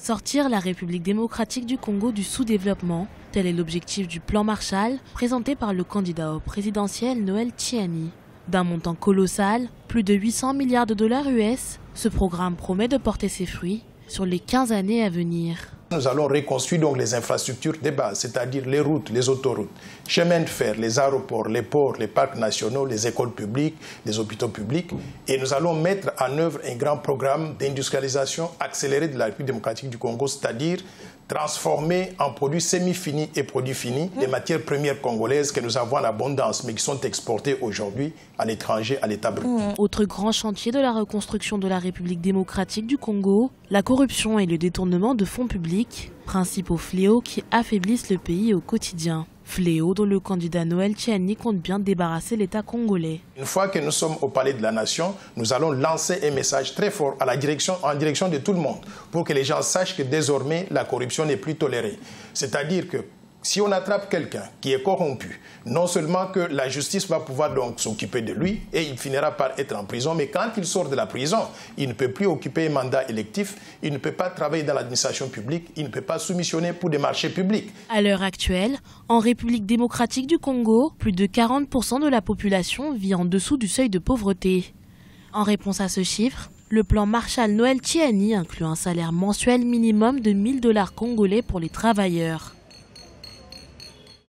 Sortir la République démocratique du Congo du sous-développement, tel est l'objectif du plan Marshall présenté par le candidat au présidentiel Noël Tchiani. D'un montant colossal, plus de 800 milliards de dollars US, ce programme promet de porter ses fruits sur les 15 années à venir. Nous allons reconstruire donc les infrastructures de base, c'est-à-dire les routes, les autoroutes, chemins de fer, les aéroports, les ports, les parcs nationaux, les écoles publiques, les hôpitaux publics. Et nous allons mettre en œuvre un grand programme d'industrialisation accélérée de la République démocratique du Congo, c'est-à-dire transformer en produits semi-finis et produits finis les matières premières congolaises que nous avons en abondance, mais qui sont exportées aujourd'hui à l'étranger, à l'état brut. Autre grand chantier de la reconstruction de la République démocratique du Congo, la corruption et le détournement de fonds publics, principaux fléaux qui affaiblissent le pays au quotidien. Fléau dont le candidat Noël Tchiani compte bien débarrasser l'État congolais. Une fois que nous sommes au Palais de la Nation, nous allons lancer un message très fort en direction de tout le monde pour que les gens sachent que désormais la corruption n'est plus tolérée. C'est-à-dire que si on attrape quelqu'un qui est corrompu, non seulement que la justice va pouvoir donc s'occuper de lui et il finira par être en prison, mais quand il sort de la prison, il ne peut plus occuper un mandat électif, il ne peut pas travailler dans l'administration publique, il ne peut pas soumissionner pour des marchés publics. À l'heure actuelle, en République démocratique du Congo, plus de 40% de la population vit en dessous du seuil de pauvreté. En réponse à ce chiffre, le plan Marshall Noël Tchiani inclut un salaire mensuel minimum de 1 000 $ congolais pour les travailleurs.